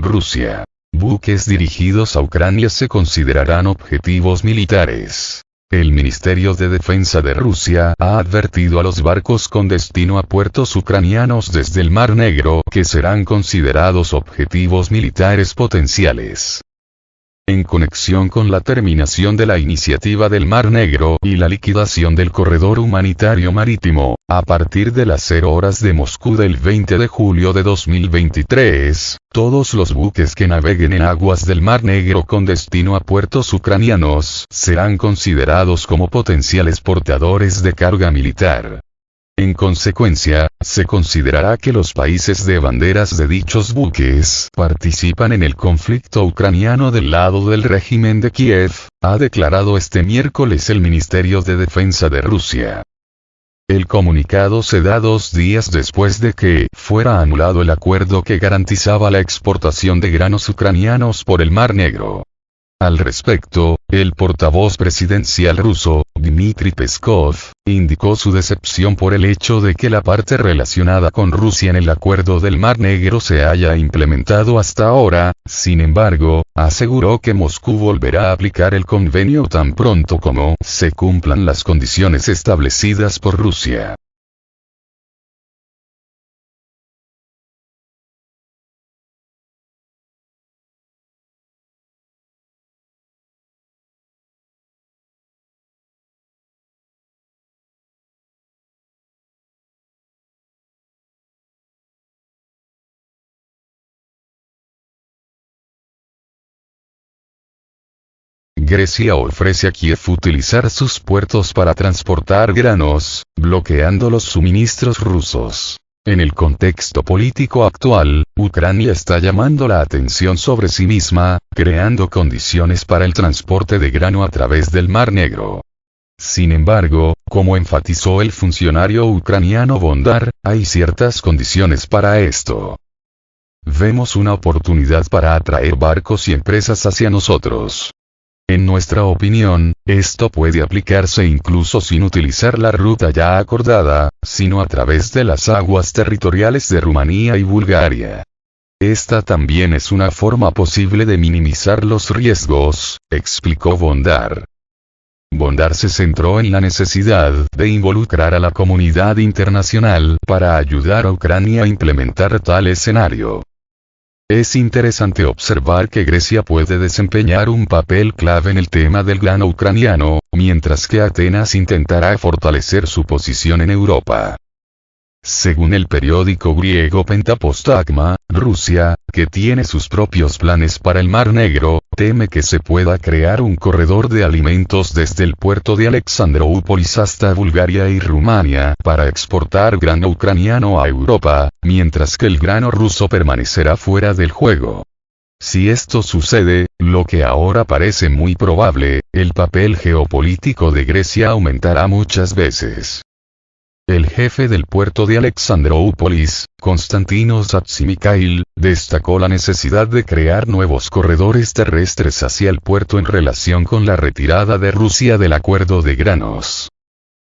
Rusia. Buques dirigidos a Ucrania se considerarán objetivos militares. El Ministerio de Defensa de Rusia ha advertido a los barcos con destino a puertos ucranianos desde el Mar Negro que serán considerados objetivos militares potenciales. En conexión con la terminación de la iniciativa del Mar Negro y la liquidación del corredor humanitario marítimo, a partir de las 0 horas de Moscú del 20 de julio de 2023, todos los buques que naveguen en aguas del Mar Negro con destino a puertos ucranianos serán considerados como potenciales portadores de carga militar. En consecuencia, se considerará que los países de banderas de dichos buques participan en el conflicto ucraniano del lado del régimen de Kiev, ha declarado este miércoles el Ministerio de Defensa de Rusia. El comunicado se da 2 días después de que fuera anulado el acuerdo que garantizaba la exportación de granos ucranianos por el Mar Negro. Al respecto, el portavoz presidencial ruso, Dmitry Peskov, indicó su decepción por el hecho de que la parte relacionada con Rusia en el acuerdo del Mar Negro se haya implementado hasta ahora. Sin embargo, aseguró que Moscú volverá a aplicar el convenio tan pronto como se cumplan las condiciones establecidas por Rusia. Grecia ofrece a Kiev utilizar sus puertos para transportar granos, bloqueando los suministros rusos. En el contexto político actual, Ucrania está llamando la atención sobre sí misma, creando condiciones para el transporte de grano a través del Mar Negro. Sin embargo, como enfatizó el funcionario ucraniano Bondar, hay ciertas condiciones para esto. Vemos una oportunidad para atraer barcos y empresas hacia nosotros. En nuestra opinión, esto puede aplicarse incluso sin utilizar la ruta ya acordada, sino a través de las aguas territoriales de Rumanía y Bulgaria. Esta también es una forma posible de minimizar los riesgos, explicó Bondar. Bondar se centró en la necesidad de involucrar a la comunidad internacional para ayudar a Ucrania a implementar tal escenario. Es interesante observar que Grecia puede desempeñar un papel clave en el tema del grano ucraniano, mientras que Atenas intentará fortalecer su posición en Europa. Según el periódico griego Pentapostagma, Rusia, que tiene sus propios planes para el Mar Negro, teme que se pueda crear un corredor de alimentos desde el puerto de Alexandroupolis hasta Bulgaria y Rumania para exportar grano ucraniano a Europa, mientras que el grano ruso permanecerá fuera del juego. Si esto sucede, lo que ahora parece muy probable, el papel geopolítico de Grecia aumentará muchas veces. El jefe del puerto de Alexandroupolis, Konstantinos Hatzimikhail, destacó la necesidad de crear nuevos corredores terrestres hacia el puerto en relación con la retirada de Rusia del acuerdo de granos.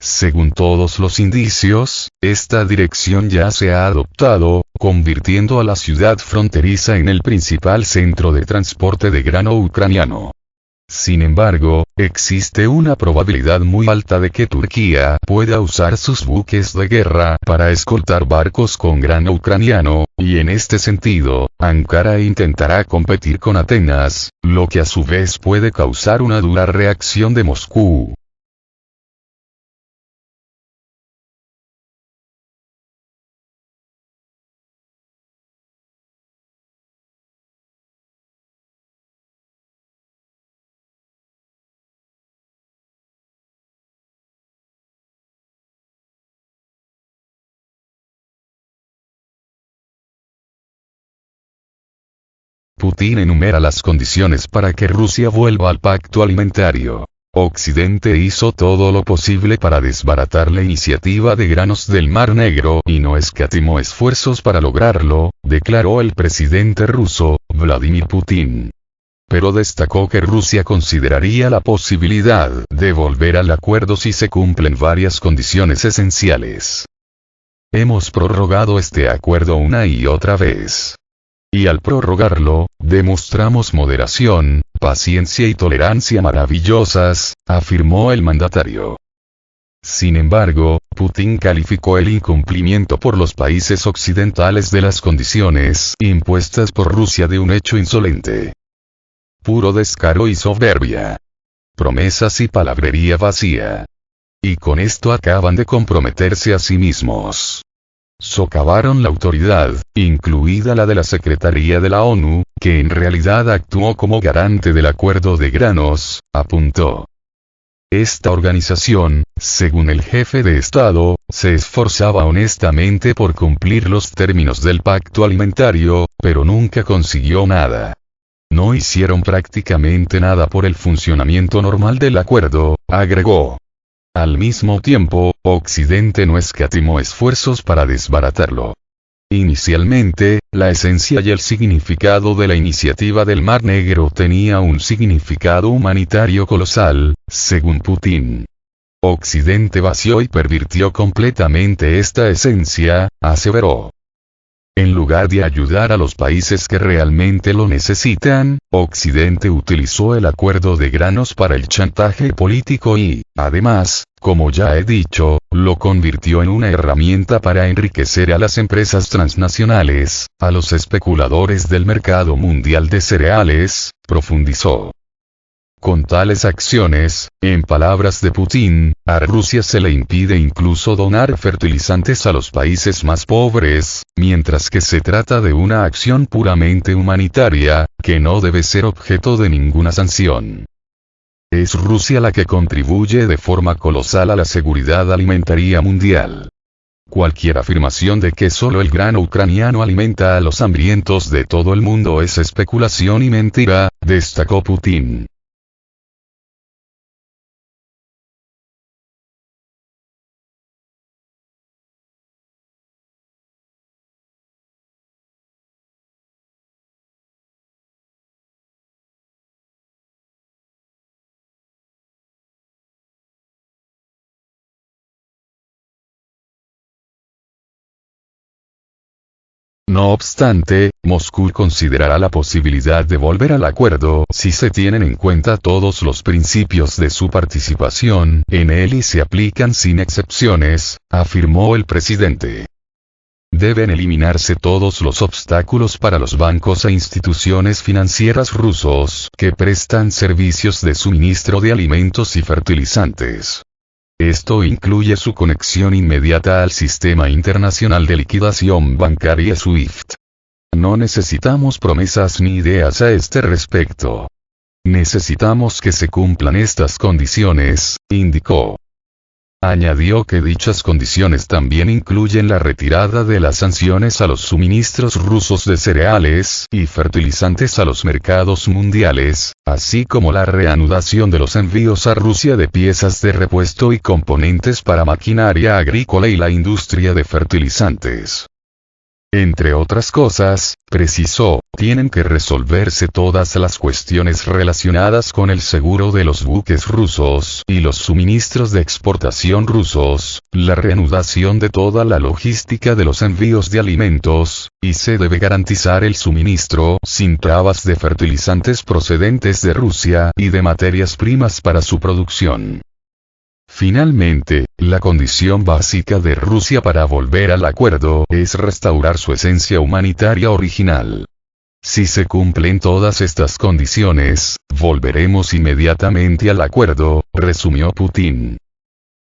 Según todos los indicios, esta dirección ya se ha adoptado, convirtiendo a la ciudad fronteriza en el principal centro de transporte de grano ucraniano. Sin embargo, existe una probabilidad muy alta de que Turquía pueda usar sus buques de guerra para escoltar barcos con grano ucraniano, y en este sentido, Ankara intentará competir con Atenas, lo que a su vez puede causar una dura reacción de Moscú. Putin enumera las condiciones para que Rusia vuelva al pacto alimentario. Occidente hizo todo lo posible para desbaratar la iniciativa de granos del Mar Negro y no escatimó esfuerzos para lograrlo, declaró el presidente ruso, Vladimir Putin. Pero destacó que Rusia consideraría la posibilidad de volver al acuerdo si se cumplen varias condiciones esenciales. Hemos prorrogado este acuerdo una y otra vez. Y al prorrogarlo, demostramos moderación, paciencia y tolerancia maravillosas, afirmó el mandatario. Sin embargo, Putin calificó el incumplimiento por los países occidentales de las condiciones impuestas por Rusia de un hecho insolente. Puro descaro y soberbia. Promesas y palabrería vacía. Y con esto acaban de comprometerse a sí mismos. Socavaron la autoridad, incluida la de la Secretaría de la ONU, que en realidad actuó como garante del acuerdo de granos, apuntó. Esta organización, según el jefe de Estado, se esforzaba honestamente por cumplir los términos del pacto alimentario, pero nunca consiguió nada. No hicieron prácticamente nada por el funcionamiento normal del acuerdo, agregó. Al mismo tiempo, Occidente no escatimó esfuerzos para desbaratarlo. Inicialmente, la esencia y el significado de la iniciativa del Mar Negro tenía un significado humanitario colosal, según Putin. Occidente vació y pervirtió completamente esta esencia, aseveró. En lugar de ayudar a los países que realmente lo necesitan, Occidente utilizó el acuerdo de granos para el chantaje político y, además, como ya he dicho, lo convirtió en una herramienta para enriquecer a las empresas transnacionales, a los especuladores del mercado mundial de cereales, profundizó. Con tales acciones, en palabras de Putin, a Rusia se le impide incluso donar fertilizantes a los países más pobres, mientras que se trata de una acción puramente humanitaria, que no debe ser objeto de ninguna sanción. Es Rusia la que contribuye de forma colosal a la seguridad alimentaria mundial. Cualquier afirmación de que solo el grano ucraniano alimenta a los hambrientos de todo el mundo es especulación y mentira, destacó Putin. No obstante, Moscú considerará la posibilidad de volver al acuerdo si se tienen en cuenta todos los principios de su participación en él y se aplican sin excepciones, afirmó el presidente. Deben eliminarse todos los obstáculos para los bancos e instituciones financieras rusos que prestan servicios de suministro de alimentos y fertilizantes. Esto incluye su conexión inmediata al sistema internacional de liquidación bancaria SWIFT. No necesitamos promesas ni ideas a este respecto. Necesitamos que se cumplan estas condiciones, indicó. Añadió que dichas condiciones también incluyen la retirada de las sanciones a los suministros rusos de cereales y fertilizantes a los mercados mundiales, así como la reanudación de los envíos a Rusia de piezas de repuesto y componentes para maquinaria agrícola y la industria de fertilizantes. Entre otras cosas, precisó, tienen que resolverse todas las cuestiones relacionadas con el seguro de los buques rusos y los suministros de exportación rusos, la reanudación de toda la logística de los envíos de alimentos, y se debe garantizar el suministro sin trabas de fertilizantes procedentes de Rusia y de materias primas para su producción. Finalmente, la condición básica de Rusia para volver al acuerdo es restaurar su esencia humanitaria original. Si se cumplen todas estas condiciones, volveremos inmediatamente al acuerdo, resumió Putin.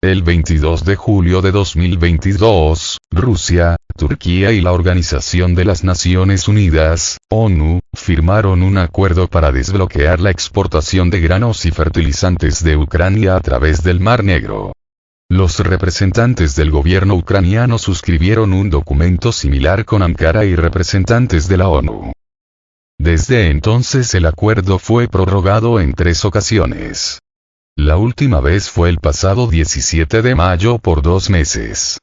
El 22 de julio de 2022, Rusia, Turquía y la Organización de las Naciones Unidas, ONU, firmaron un acuerdo para desbloquear la exportación de granos y fertilizantes de Ucrania a través del Mar Negro. Los representantes del gobierno ucraniano suscribieron un documento similar con Ankara y representantes de la ONU. Desde entonces el acuerdo fue prorrogado en 3 ocasiones. La última vez fue el pasado 17 de mayo por 2 meses.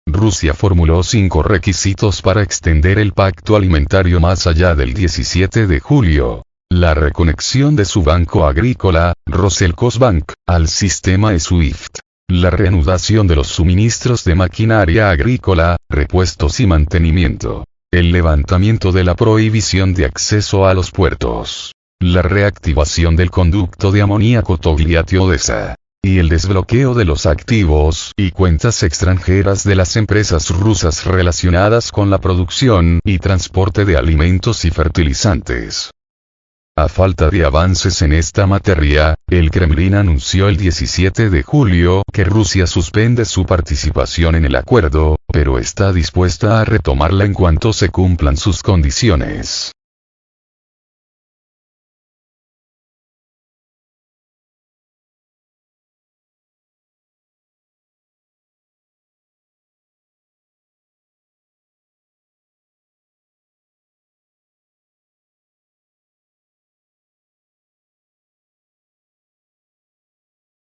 Rusia formuló 5 requisitos para extender el pacto alimentario más allá del 17 de julio. La reconexión de su banco agrícola, Roselcosbank, al sistema SWIFT. La reanudación de los suministros de maquinaria agrícola, repuestos y mantenimiento. el levantamiento de la prohibición de acceso a los puertos, la reactivación del conducto de amoníaco Togliatti-Odessa, y el desbloqueo de los activos y cuentas extranjeras de las empresas rusas relacionadas con la producción y transporte de alimentos y fertilizantes. A falta de avances en esta materia, el Kremlin anunció el 17 de julio que Rusia suspende su participación en el acuerdo, pero está dispuesta a retomarla en cuanto se cumplan sus condiciones.